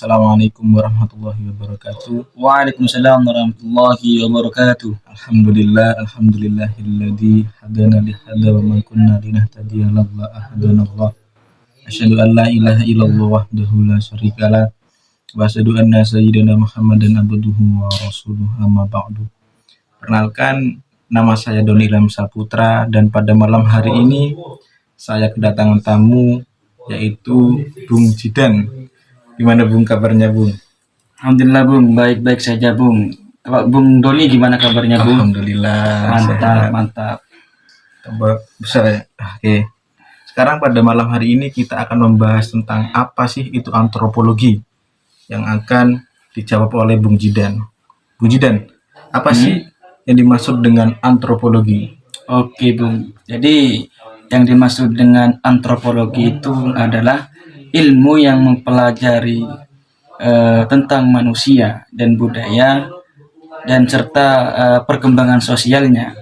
Assalamualaikum warahmatullahi wabarakatuh. Waalaikumsalam warahmatullahi wabarakatuh. Alhamdulillahilladzi hadana li hadza wa ma kunna linahtadiya laula an hadanallah. Asyhadu an la ilaha illallah wahdahu la syarikalah wa asyhadu anna sayyidina Muhammadan abduhu wa rasuluhu amma ba'du. Perkenalkan, nama saya Doni Ilham Saputra dan pada malam hari ini saya kedatangan tamu yaitu Bung Jidan. Gimana Bung kabarnya Bung? Alhamdulillah Bung, baik-baik saja Bung. Kalau Bung Doni gimana kabarnya Bung? Alhamdulillah. Mantap. Besar ya. Oke. Sekarang pada malam hari ini kita akan membahas tentang apa sih itu antropologi yang akan dijawab oleh Bung Jidan. Bung Jidan, apa sih yang dimaksud dengan antropologi? Oke Bung, jadi yang dimaksud dengan antropologi itu adalah ilmu yang mempelajari tentang manusia dan budaya dan serta perkembangan sosialnya.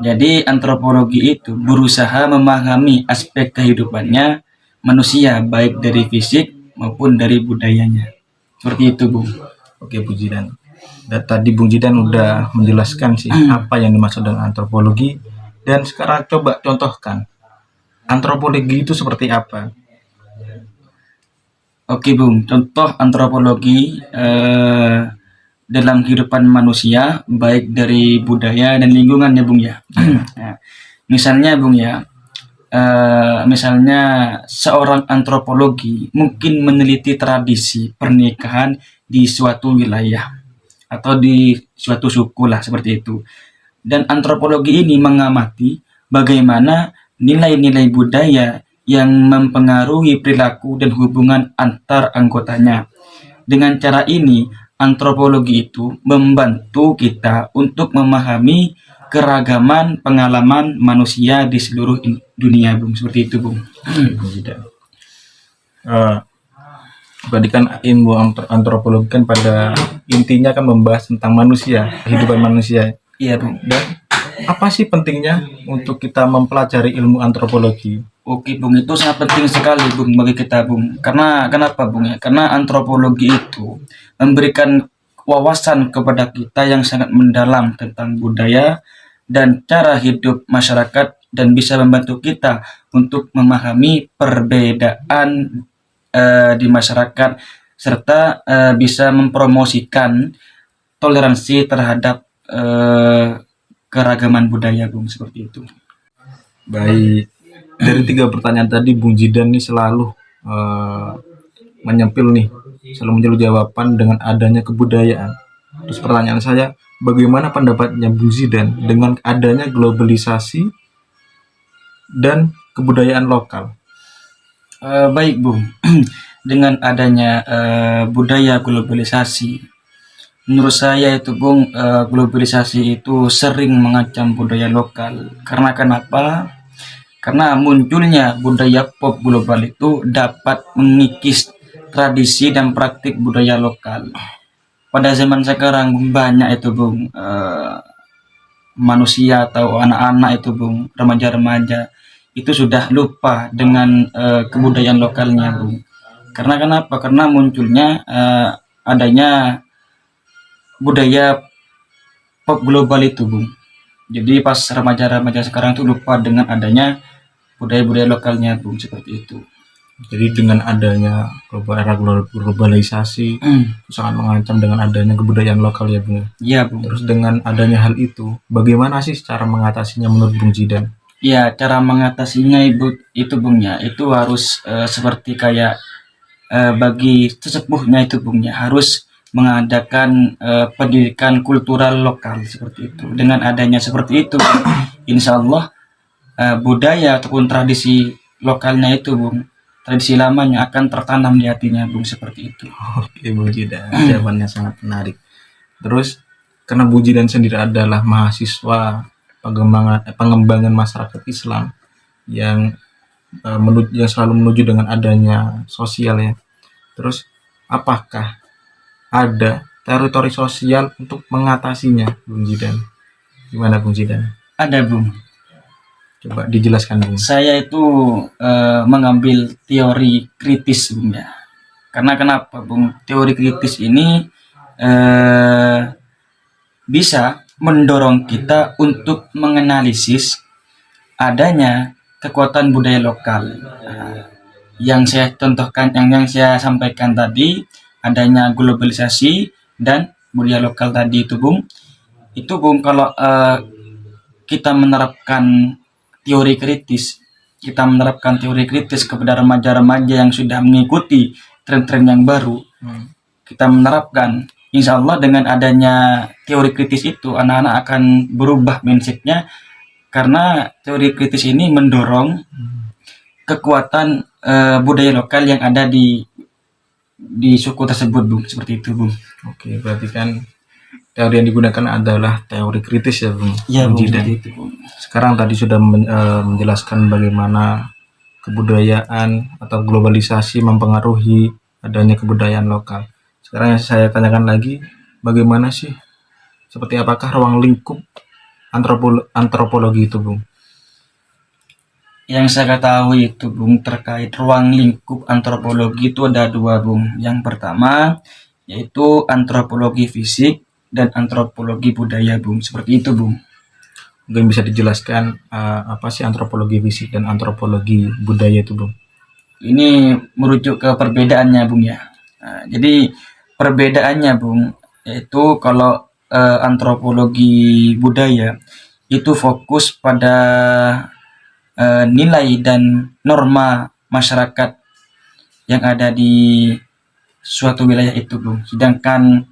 Jadi antropologi itu berusaha memahami aspek kehidupannya manusia baik dari fisik maupun dari budayanya. Seperti itu Bung. Oke Bung Jidan. Dan tadi Bung Jidan udah menjelaskan sih apa yang dimaksud dengan antropologi, dan sekarang coba contohkan antropologi itu seperti apa? Oke Bung, contoh antropologi dalam kehidupan manusia baik dari budaya dan lingkungan ya Bung ya. Nah, misalnya Bung ya, misalnya seorang antropologi mungkin meneliti tradisi pernikahan di suatu wilayah atau di suatu suku lah seperti itu. Dan antropologi ini mengamati bagaimana nilai-nilai budaya yang mempengaruhi perilaku dan hubungan antar anggotanya. Dengan cara ini, antropologi itu membantu kita untuk memahami keragaman pengalaman manusia di seluruh dunia, Bung. Seperti itu, Bung. Berarti kan ilmu antropologi kan pada intinya kan membahas tentang manusia, kehidupan manusia. Iya, Bung. Dan apa sih pentingnya untuk kita mempelajari ilmu antropologi? Oke Bung, itu sangat penting sekali Bung bagi kita Bung. Karena kenapa Bung ya? Karena antropologi itu memberikan wawasan kepada kita yang sangat mendalam tentang budaya dan cara hidup masyarakat dan bisa membantu kita untuk memahami perbedaan di masyarakat serta bisa mempromosikan toleransi terhadap keragaman budaya Bung, seperti itu. Baik. Dari 3 pertanyaan tadi Bung Jidan nih selalu menyempil nih, selalu mencari jawaban dengan adanya kebudayaan. Terus pertanyaan saya, bagaimana pendapatnya Bung Jidan dengan adanya globalisasi dan kebudayaan lokal? Baik Bung, dengan adanya budaya globalisasi, menurut saya itu Bung, globalisasi itu sering mengancam budaya lokal. Karena kenapa? Karena munculnya budaya pop global itu dapat mengikis tradisi dan praktik budaya lokal. Pada zaman sekarang banyak itu Bung, manusia atau anak-anak itu Bung, remaja-remaja itu sudah lupa dengan kebudayaan lokalnya Bung. Karena kenapa? Karena munculnya adanya budaya pop global itu Bung. Jadi pas remaja-remaja sekarang tuh lupa dengan adanya budaya-budaya lokalnya Bung, seperti itu. Jadi dengan adanya era globalisasi sangat mengancam dengan adanya kebudayaan lokal ya Bung. Iya Bung. Terus dengan adanya hal itu, bagaimana sih cara mengatasinya menurut Bung Jidan? Ya, cara mengatasinya itu Bung ya, itu harus seperti kayak bagi sesepuhnya itu Bung ya, harus mengadakan pendidikan kultural lokal seperti itu. Dengan adanya seperti itu, insya Allah budaya ataupun tradisi lokalnya itu Bung, tradisi lamanya akan tertanam di hatinya Bung, seperti itu. Oke Bung Jidan, jawabannya sangat menarik. Terus karena Bung Jidan sendiri adalah mahasiswa pengembangan masyarakat Islam yang selalu menuju dengan adanya sosial ya. Terus apakah ada teori sosial untuk mengatasinya Bung Jidan? Gimana Bung Jidan? Ada Bung. Coba dijelaskan Bung. Saya itu mengambil teori kritis Bung ya. Karena kenapa, Bung? Teori kritis ini eh, bisa mendorong kita untuk menganalisis adanya kekuatan budaya lokal. Yang saya contohkan, yang saya sampaikan tadi, adanya globalisasi dan budaya lokal tadi itu, Bung. Itu, Bung, kalau kita menerapkan teori kritis, kepada remaja-remaja yang sudah mengikuti tren-tren yang baru, kita menerapkan, insya Allah dengan adanya teori kritis itu, anak-anak akan berubah mindsetnya, karena teori kritis ini mendorong kekuatan budaya lokal yang ada di suku tersebut, Bung. Seperti itu, Bung. Oke, berarti kan teori yang digunakan adalah teori kritis ya, Bung. Iya, Bung. Jidan. Seperti itu, Bung. Sekarang tadi sudah menjelaskan bagaimana kebudayaan atau globalisasi mempengaruhi adanya kebudayaan lokal. Sekarang yang saya tanyakan lagi, bagaimana sih, seperti apakah ruang lingkup antropologi itu, Bung? Yang saya ketahui itu, Bung, terkait ruang lingkup antropologi itu ada dua, Bung. Yang pertama yaitu antropologi fisik dan antropologi budaya, Bung. Seperti itu, Bung. Mungkin bisa dijelaskan apa sih antropologi fisik dan antropologi budaya itu, Bung? Ini merujuk ke perbedaannya, Bung, ya. Nah, jadi perbedaannya, Bung, yaitu kalau antropologi budaya itu fokus pada nilai dan norma masyarakat yang ada di suatu wilayah itu, Bung. Sedangkan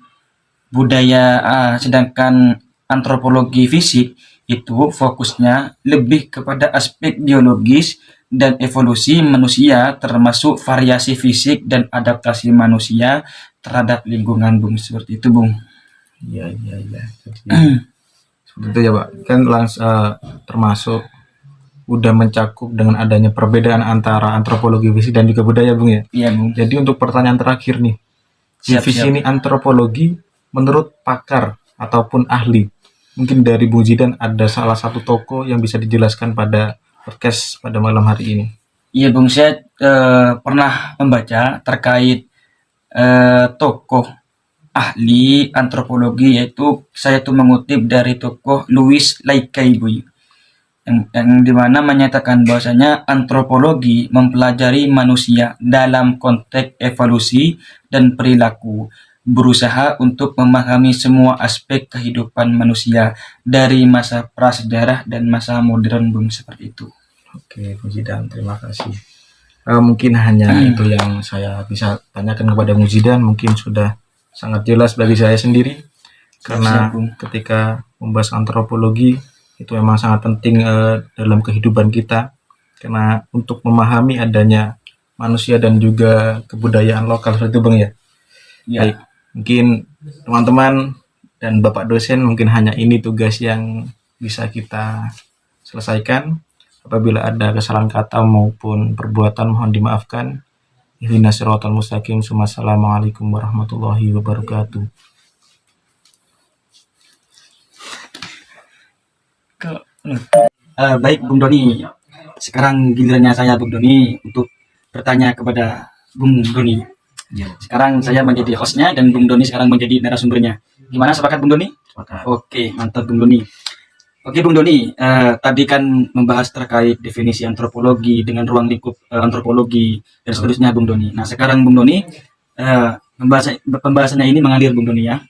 antropologi fisik itu fokusnya lebih kepada aspek biologis dan evolusi manusia, termasuk variasi fisik dan adaptasi manusia terhadap lingkungan, Bung. Seperti itu, Bung. Iya. Jadi, seperti itu ya, Pak. Kan termasuk udah mencakup dengan adanya perbedaan antara antropologi fisik dan juga budaya, Bung, ya? Iya, Bung. Jadi untuk pertanyaan terakhir nih, divisi ini antropologi menurut pakar ataupun ahli, mungkin dari Bung Zidan ada salah satu tokoh yang bisa dijelaskan pada podcast pada malam hari ini. Iya, Bung, saya pernah membaca terkait tokoh ahli antropologi, yaitu saya tuh mengutip dari tokoh Louis Leakey, yang dimana menyatakan bahwasanya antropologi mempelajari manusia dalam konteks evolusi dan perilaku, berusaha untuk memahami semua aspek kehidupan manusia dari masa prasejarah dan masa modern, Bung. Seperti itu. Oke, Bung Zidan, terima kasih. Mungkin hanya itu yang saya bisa tanyakan kepada Bung Zidan. Mungkin sudah sangat jelas bagi saya sendiri, karena ketika membahas antropologi itu memang sangat penting dalam kehidupan kita, karena untuk memahami adanya manusia dan juga kebudayaan lokal, seperti itu, Bang, ya. Baik, mungkin teman-teman dan Bapak dosen, mungkin hanya ini tugas yang bisa kita selesaikan. Apabila ada kesalahan kata maupun perbuatan, mohon dimaafkan. Ihdinas siratal mustaqim. Assalamualaikum warahmatullahi wabarakatuh. Baik, Bung Doni. Sekarang gilirannya saya, Bung Doni, untuk bertanya kepada Bung Doni. Sekarang saya menjadi hostnya dan Bung Doni sekarang menjadi narasumbernya. Gimana, sepakat, Bung Doni? Sepakat. Oke, mantap, Bung Doni. Oke, Bung Doni, tadi kan membahas terkait definisi antropologi dengan ruang lingkup antropologi dan seterusnya, Bung Doni. Nah, sekarang Bung Doni, pembahasannya ini mengalir, Bung Doni, ya.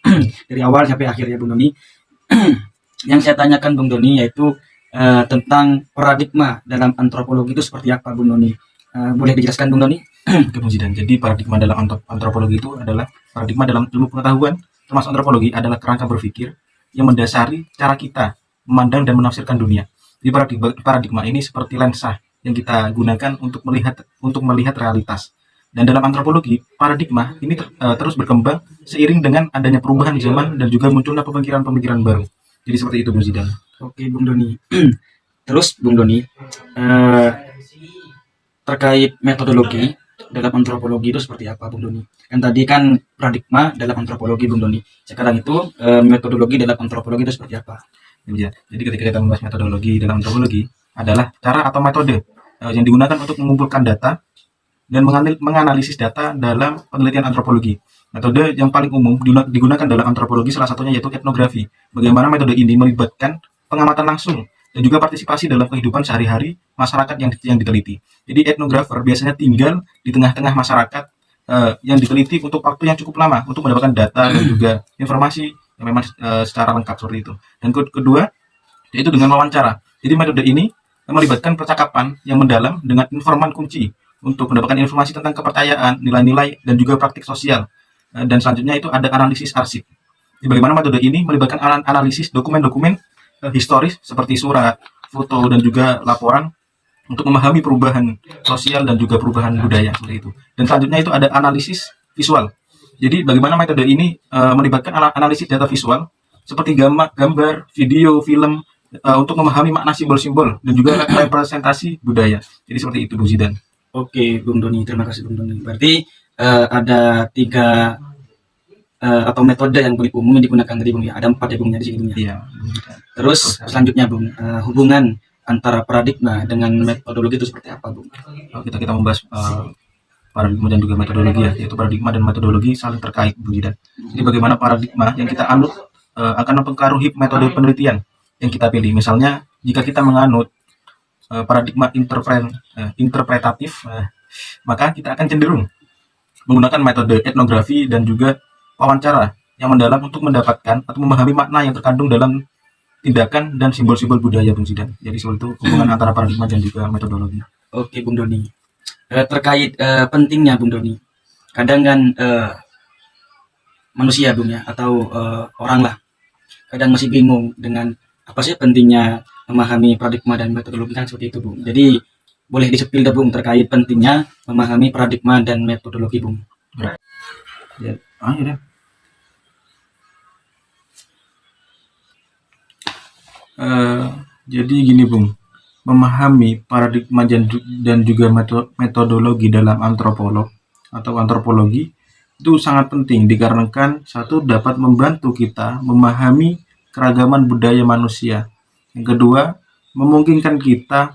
Dari awal sampai akhir, ya, Bung Doni. Yang saya tanyakan, Bung Doni, yaitu tentang paradigma dalam antropologi itu seperti apa, Bung Doni? Boleh dijelaskan, Bung Doni? Kemudian, jadi paradigma dalam antropologi itu adalah paradigma dalam ilmu pengetahuan, termasuk antropologi adalah kerangka berpikir yang mendasari cara kita memandang dan menafsirkan dunia. Jadi paradigma ini seperti lensa yang kita gunakan untuk melihat realitas. Dan dalam antropologi, paradigma ini terus berkembang seiring dengan adanya perubahan zaman dan juga munculnya pemikiran-pemikiran baru. Jadi seperti itu, Bung Zidan. Oke, Bung Doni. Terus, Bung Doni, terkait metodologi dalam antropologi itu seperti apa, Bung Doni? Kan tadi kan paradigma dalam antropologi, Bung Doni. Sekarang itu metodologi dalam antropologi itu seperti apa? Ya, jadi ketika kita membahas metodologi dalam antropologi adalah cara atau metode yang digunakan untuk mengumpulkan data dan menganalisis data dalam penelitian antropologi. Metode yang paling umum digunakan dalam antropologi salah satunya yaitu etnografi. Bagaimana metode ini melibatkan pengamatan langsung dan juga partisipasi dalam kehidupan sehari-hari masyarakat yang diteliti. Jadi etnografer biasanya tinggal di tengah-tengah masyarakat yang diteliti untuk waktu yang cukup lama untuk mendapatkan data dan juga informasi yang memang secara lengkap seperti itu. Dan kedua, yaitu dengan wawancara. Jadi metode ini melibatkan percakapan yang mendalam dengan informan kunci untuk mendapatkan informasi tentang kepercayaan, nilai-nilai, dan juga praktik sosial. Dan selanjutnya itu ada analisis arsip. Jadi bagaimana metode ini melibatkan analisis dokumen-dokumen historis seperti surat, foto, dan juga laporan untuk memahami perubahan sosial dan juga perubahan budaya seperti itu. Dan selanjutnya itu ada analisis visual. Jadi bagaimana metode ini melibatkan analisis data visual seperti gambar, video, film untuk memahami makna simbol-simbol dan juga representasi budaya. Jadi seperti itu, Bung Zidan. Oke, Bung Doni, terima kasih Bung Doni. Berarti ada 3 atau metode yang paling umum yang digunakan tadi Bung ya. Ada 4 ya Bung ya di sini Bung ya. Iya. Terus selanjutnya Bung, hubungan antara paradigma dengan metodologi itu seperti apa Bung? Kita membahas paradigma dan juga metodologi ya, yaitu paradigma dan metodologi saling terkait, Bung Zidan. Jadi bagaimana paradigma yang kita anut akan mempengaruhi metode penelitian yang kita pilih. Misalnya jika kita menganut paradigma interpretatif, maka kita akan cenderung menggunakan metode etnografi dan juga wawancara yang mendalam untuk mendapatkan atau memahami makna yang terkandung dalam tindakan dan simbol-simbol budaya, Bung Zidan. Jadi seperti itu hubungan antara paradigma dan juga metodologi. Oke Bung Doni. Terkait pentingnya Bung Doni, kadang kan manusia Bung ya, atau orang lah, kadang masih bingung dengan apa sih pentingnya memahami paradigma dan metodologi kan seperti itu Bung. Jadi boleh disepil dah Bung terkait pentingnya memahami paradigma dan metodologi Bung. Ya, jadi gini Bung, memahami paradigma dan juga metodologi dalam antropologi itu sangat penting dikarenakan satu dapat membantu kita memahami keragaman budaya manusia. Yang kedua, memungkinkan kita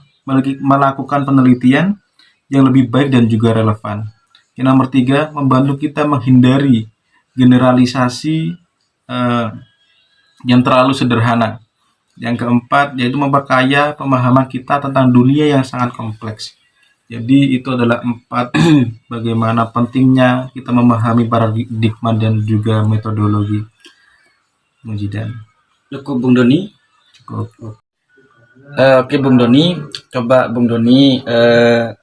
melakukan penelitian yang lebih baik dan juga relevan. Yang nomor 3, membantu kita menghindari generalisasi yang terlalu sederhana. Yang keempat, yaitu memperkaya pemahaman kita tentang dunia yang sangat kompleks. Jadi itu adalah 4 bagaimana pentingnya kita memahami paradigma dan juga metodologi. Bung Zidan. Cukup Bung Doni. Cukup. Oke Bung Doni, coba Bung Doni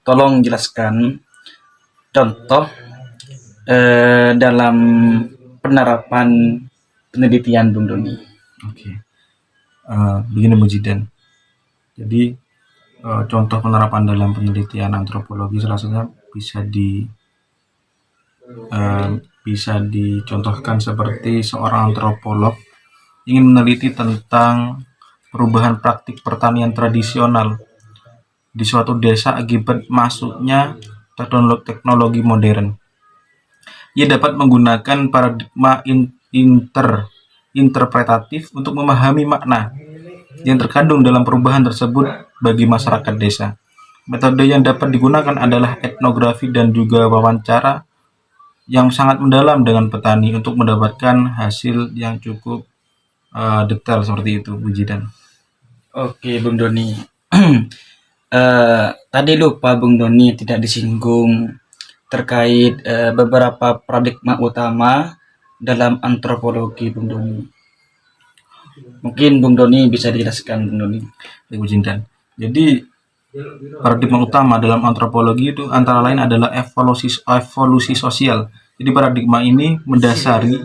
tolong jelaskan contoh dalam penerapan penelitian Bung Doni. Oke. Begini Bung Zidan. Jadi contoh penerapan dalam penelitian antropologi salah satunya bisa dicontohkan seperti seorang antropolog ingin meneliti tentang perubahan praktik pertanian tradisional di suatu desa akibat masuknya teknologi modern. Ia dapat menggunakan paradigma interpretatif untuk memahami makna yang terkandung dalam perubahan tersebut bagi masyarakat desa. Metode yang dapat digunakan adalah etnografi dan juga wawancara yang sangat mendalam dengan petani untuk mendapatkan hasil yang cukup detail seperti itu, Bung Zidan. Oke Bung Doni. Tadi lupa Bung Doni tidak disinggung terkait beberapa paradigma utama dalam antropologi Bung Doni. Mungkin Bung Doni bisa dijelaskan Bung Doni. Bung Zidan. Jadi paradigma utama dalam antropologi itu antara lain adalah evolusi sosial. Jadi paradigma ini mendasari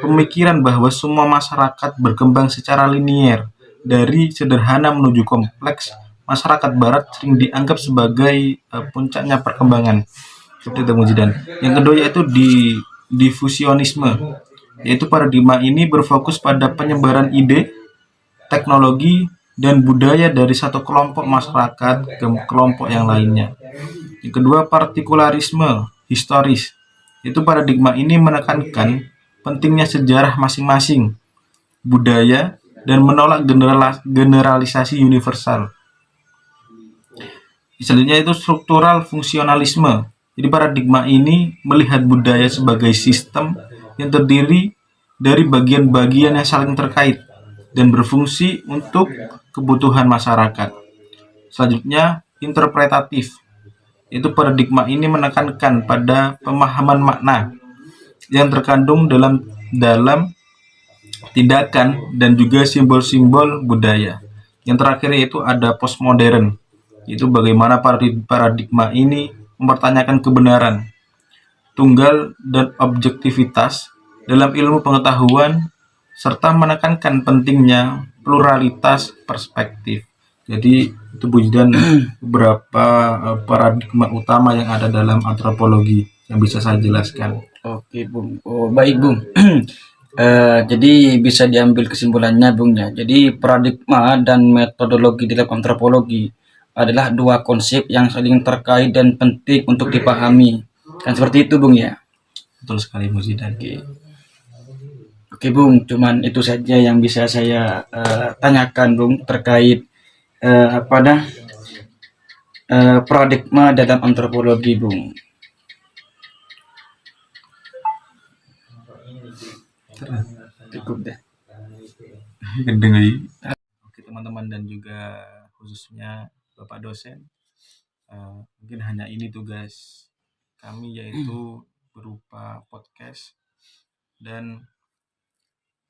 pemikiran bahwa semua masyarakat berkembang secara linier dari sederhana menuju kompleks. Masyarakat Barat sering dianggap sebagai puncaknya perkembangan. Seperti itu, Bung Zidan. Yang kedua yaitu diffusionisme, yaitu paradigma ini berfokus pada penyebaran ide, teknologi, dan budaya dari satu kelompok masyarakat ke kelompok yang lainnya. Yang kedua, partikularisme historis, yaitu paradigma ini menekankan pentingnya sejarah masing-masing budaya dan menolak generalisasi universal. Selanjutnya itu struktural fungsionalisme, Jadi paradigma ini melihat budaya sebagai sistem yang terdiri dari bagian-bagian yang saling terkait dan berfungsi untuk kebutuhan masyarakat. Selanjutnya, interpretatif. Itu paradigma ini menekankan pada pemahaman makna yang terkandung dalam dalam tindakan dan juga simbol-simbol budaya. Yang terakhir yaitu ada postmodern. Itu bagaimana paradigma ini mempertanyakan kebenaran, tunggal dan objektivitas dalam ilmu pengetahuan serta menekankan pentingnya pluralitas perspektif. Jadi itu Bujidan beberapa paradigma utama yang ada dalam antropologi yang bisa saya jelaskan. Oke, Bung. Oh, baik, Bung. Jadi bisa diambil kesimpulannya, Bung ya. Jadi paradigma dan metodologi dalam antropologi adalah dua konsep yang saling terkait dan penting untuk dipahami. Kan seperti itu, Bung ya. Betul sekali Bujidan. Oke, Bung. Cuman itu saja yang bisa saya tanyakan, Bung, terkait paradigma dalam antropologi, Bung. Cukup deh. Gendeng. Oke teman-teman dan juga khususnya Bapak dosen, mungkin hanya ini tugas kami yaitu berupa podcast dan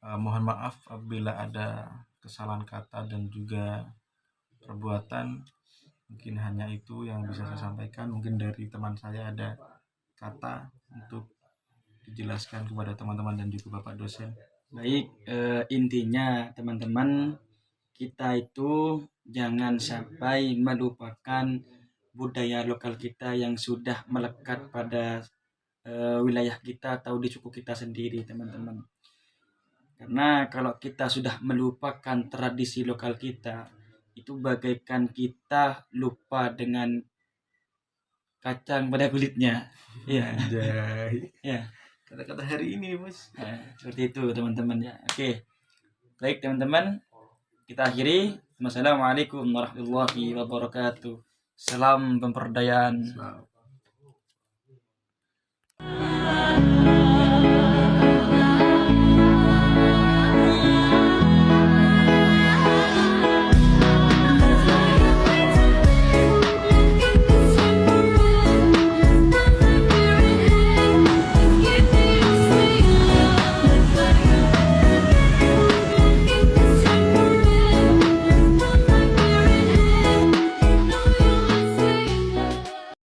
mohon maaf apabila ada kesalahan kata dan juga perbuatan. Mungkin hanya itu yang bisa saya sampaikan. Mungkin dari teman saya ada kata untuk dijelaskan kepada teman-teman dan juga Bapak dosen. Baik, intinya teman-teman, kita itu jangan sampai melupakan budaya lokal kita yang sudah melekat pada wilayah kita atau di suku kita sendiri, teman-teman. Karena kalau kita sudah melupakan tradisi lokal kita, itu bagaikan kita lupa dengan kacang pada kulitnya. Ya, ya. Kata-kata hari ini Bos. Seperti itu teman-teman ya. Oke. Baik teman-teman, kita akhiri. Wassalamualaikum warahmatullahi wabarakatuh. Salam pemberdayaan.